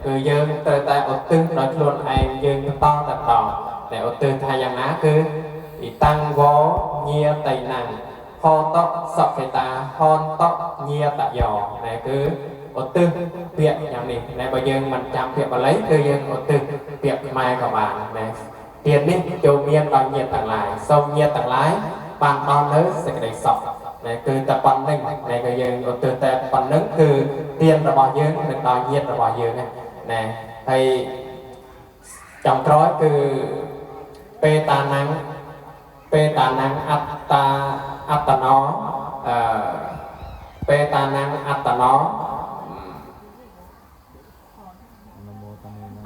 คือយើងត្រូវតែឧទ្ទិសដោយខ្លួនឯងយើងបន្តតែតែឧទ្ទិសថាយ៉ាងណាគឺអ៊ីតាំងវញាតៃណាំងហតសកេតាហន្តញាតយោនេះគឺឧទ្ទិសពាក្យយ៉ាងនេះតែបើយើងមិនចាំពាក្យបាលីគឺយើងឧទ្ទិសពាក្យខ្មែរក៏បានណាទៀតនេះចូលមានដល់ញាតទាំងឡាយសូមញាតទាំងឡាយបានដល់នៅសេចក្តីសុខនេះគឺតែប៉ុណ្្នឹងនេះគឺយើងឧទ្ទិសតែប៉ុណ្្នឹងគឺទានរបស់យើងនឹងដល់ញាតរបស់យើងណាហើយចំក្រោយគឺពេតាណាំងអត្តណោពេតាណាំងអត្តណោ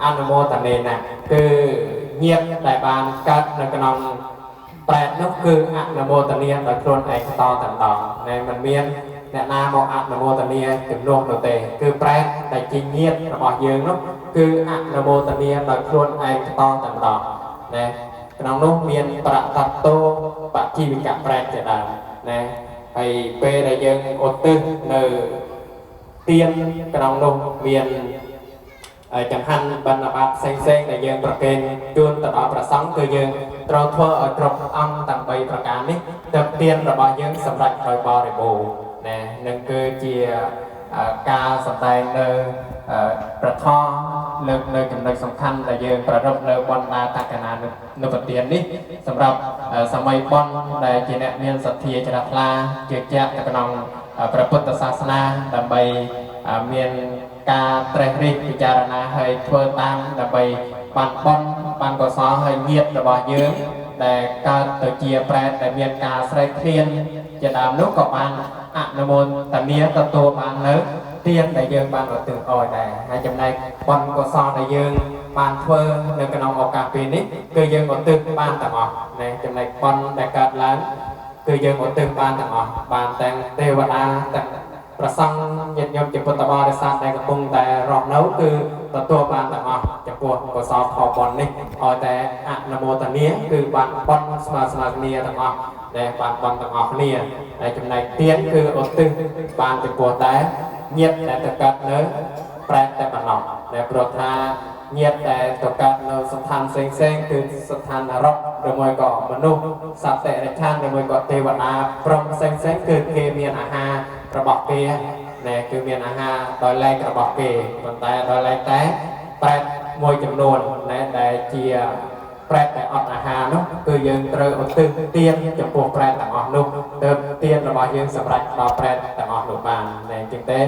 អនុមោទនេណាគឺញាតដែលបានកើតនៅក្នុងប្រែតនោះគឺអនុមោទនាដោយខ្លួនឯងតទាំងដងតែមិនមានអ្នកណាមកអនុមោទនាជំនួសនោះទេគឺប្រែតដែលជាញាតរបស់យើងនោះគឺអនុមោទនាដោយខ្លួនឯងតទាំងដងណាក្នុងនោះមានប្រតតោបជីវិកៈប្រែតជាដើមណាហើយពេលដែលយើងឧទ្ទិសនៅទានក្នុងនោះមានចង្ហាន់បណ្ឌបាតផ្សេងដែលយើងប្រគេនជូនទៅដល់ព្រះសង្ឃគឺយើងត្រូវធ្វើឲ្យគ្រប់អង្គទាំង3ប្រការនេះទើបទានរបស់យើងសម្រេចដោយបរិបូរណ៍ណានឹងគឺជាការសម្ដែងនៅប្រធមលើកនៅចំណុចសំខាន់ដែលយើងប្រារព្ធនៅបណ្ណាតកណានុបទាននេះសម្រាប់សម័យបុណ្យដែលជាអ្នកមានសទ្ធាជ្រះថ្លាជឿជាក់ទៅក្នុងព្រះពុទ្ធសាសនាដើម្បីមានការត្រេះរិះពិចារណាហើយធ្វើតាមដើម្បីបានបុណ្យបានកុសលហើយញាតរបស់យើងដែលកើតទៅជាប្រែតដែលមានការស្រែកឃ្លានជាដើមនោះក៏បានអនុមោទនាទទួលបាននៅទានដែលយើងបានឧទ្ទិសឲ្យដែរហើយចំណែកបុណ្យកុសលដែលយើងបានធ្វើនៅក្នុងឱកាសពេលនេះគឺយើងឧទ្ទិសបានទាំងអស់ណាចំណែកបុណ្យដែលកើតឡើងគឺយើងឧទ្ទិសបានទាំងអស់បានទាំងទេវតាទាំងប្រសង់ញាតិញោមជាពុទ្ធបរិស័ទដែលកំពុងតែរស់នៅគឺទទួលបានទាំងអស់ចំពោះកុសលផលបុណ្យនេះឲ្យតែអនុមោទនាគឺបានបុណ្យស្មើគ្នាទាំងអស់ដែលបានបុណ្យទាំងអស់គ្នាហើយចំណែកទានគឺឧទ្ទិសបានចំពោះតែញាតិដែលទៅកើតនៅប្រែតតែប៉ុណ្ណោះដែលព្រោះថាញាតិដែលទៅកើតនៅស្ថានផ្សេងគឺស្ថាននរកឬមួយក៏មនុស្សសត្វតិរិឆានឬមួយក៏ទេវតាព្រំផ្សេងគឺគេមានអាហាររបស់គេណែគឺមានអាហារដោយឡែករបស់គេប៉ុន្តែដោយឡែកតែប្រែតមួយចំនួនណែដែលជាប្រែតដែលអត់អាហារនោះគឺយើងត្រូវឧទ្ទិសទានចំពោះប្រែតទាំងអស់នោះទើបទានរបស់យើងសម្រេចដល់ប្រែតទាំងអស់នោះបានណែអញ្ចឹងទេ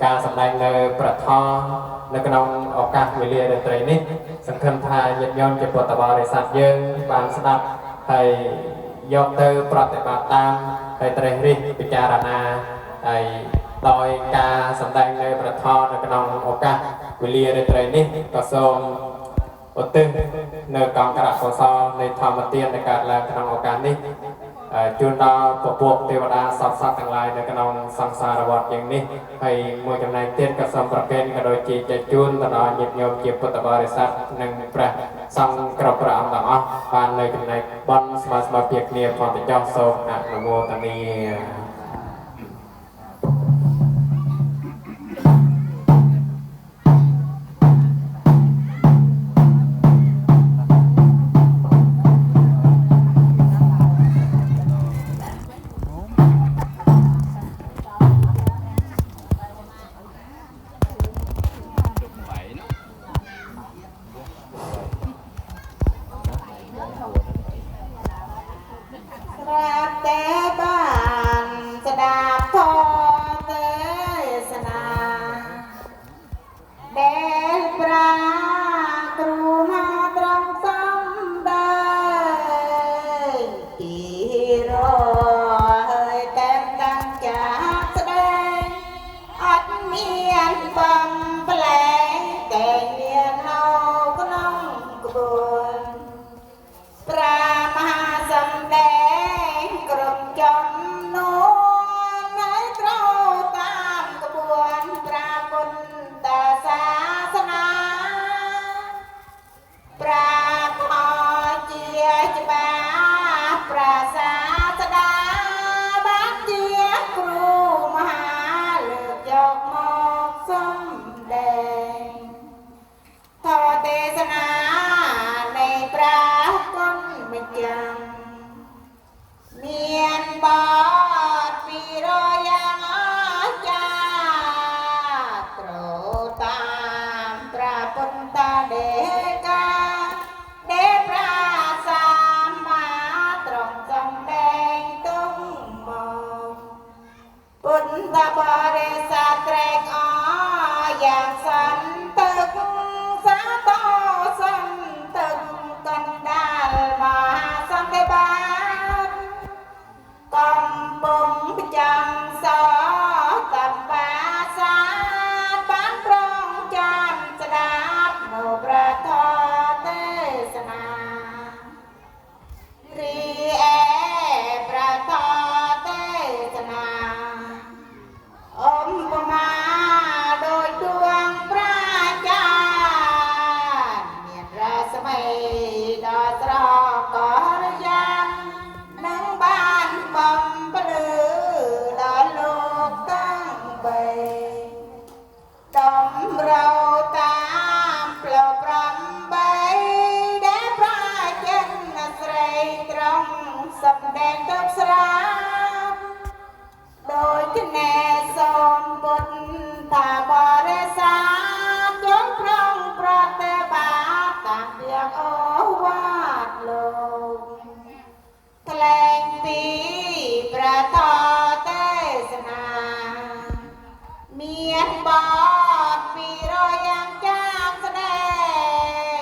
ការសម្ដែងនៅប្រធមនៅក្នុងឱកាសវេលារាត្រីនេះសង្ឃឹមថាញាតិញោមជាពុទ្ធបរិស័ទយើងបានស្ដាប់ហើយយកទៅប្រតិបត្តិតាមហើយត្រេះរិះពិចារណាហើយដោយការសម្ដែងនៅប្រធមនៅក្នុងឱកាសវេលារាត្រីនេះក៏សូមឧទ្ទិសនៅកង្ករកុសលនៃធម្មទានដែលកើតឡើងក្នុងឱកាសនេះជូនដល់ពពួកទេវតាសត្វទាំងឡាយនៅក្នុងសង្សារវដ្តយ៉ាងនេះហើយមួយចំណែកទៀតក៏សូមប្រគេនក៏ដូចជាចែកជូនទៅដល់ញាតិញោមជាពុទ្ធបរិស័ទនិងព្រះសង្ឃគ្រប់ព្រះអង្គទាំងអស់បាននៅចំណែកបុណ្យស្មើៗគ្នាផងទៅចោះសូមអនុមោទនាแต่บ้าน แดงตกสระโดยที่แน่สมบุญตาบริษัทยกพระองค์ประเทศบาทต่างเดียกโอวาทลงแถลงปีประทอเทศนาเมียนบอดปีรอยยังจ้างแสด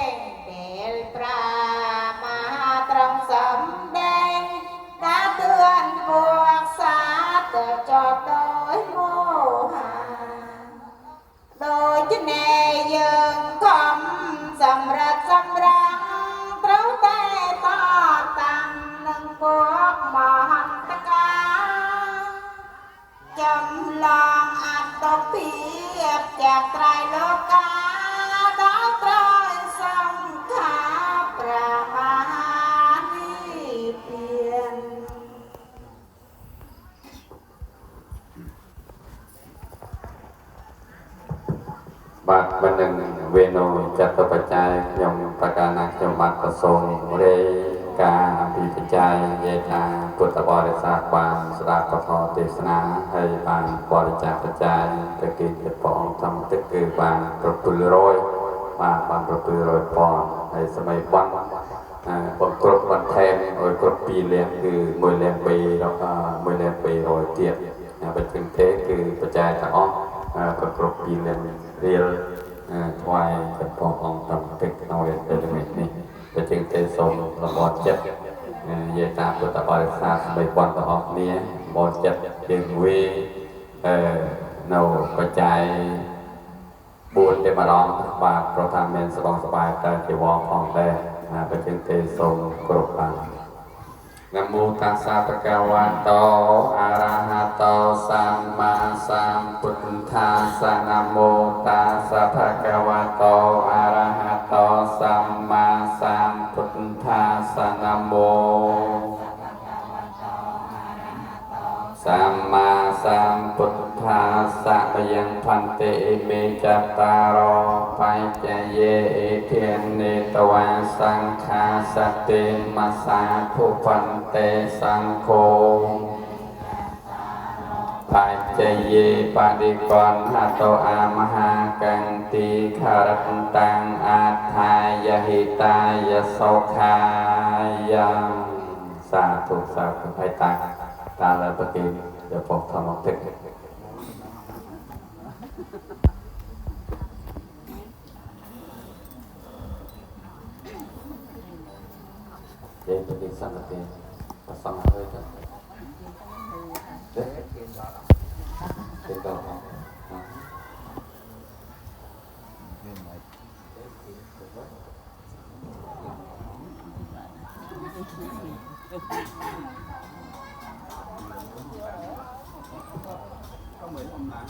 งเดลปรามหาตรงสำแดงกาเตือนพวกสาเติบจอดโดยโมหะโดยจะแน่ยังคำสำรัดสำรังเต้าแต่ต่อตั้งหนึ่งพวกมหันตกาจำลองอัตตเปียบจากไตรโลกาดาวไตรสังขาประมาณิเพียนบาทบันหนึ่งเวโนจัตปัจจัยยมประการนักยมบัตประสงค์เรกาพิปัจจัยเยธาพุทธบริษัทบางสดาปทอเทศนาให้บางบริจาคปัจจัยตะกี้เจ็ดปองทำตึกคือบางประปุโรยมาบางประปุโรยปอนให้สมัยวันบางกรดวันแทนโดยกรดปีเลี้ยงคือมวยเลี้ยงปีแล้วก็มวยเลี้ยงปีโรยเทียบเป็นถึงเทคือปัจจัยทั้งอ้อกรดปีเลี้ยงเรียลถวายเจ็ดปองทำตึกน้อยเป็นเรื่องนี้เป็นถึงเทศมระบอดเจ็ดเยตาพุทธบริษัทสมัยวันต่ออกนี้บอดเจ็ดจึงวีเราปัจจัยบุญได้มาร้องบาปเราทำเป็นสบายสบายแต่จีวรของได้ไปถึงเทศมกรุปังนะโมตัสสะภะคะวะโตอะระหะโตสัมมาสัมพุทธัสสะนะโมตัสสะภะคะวะโตอะระหะโตสัมมาสัมพุทธัสสะนะโมสัมมาสัมพุทธัสสะปยังพันเตเมจัตตารโอปัจจเยเทียนเนตวาสังฆาสติมัสสาภูปันเตสังโฆปัจจเยปฏิกรหะโตอามหากังติขารตังอาทายหิตายโสขายังสาธุสาธุให้ตังตาและปฏิเดี๋ยวผมทำออกเทคนิคเดี๋ยวปฏิสัมปติภาษาเลยกันเด็กเป็นต่อเหมือนผมนะ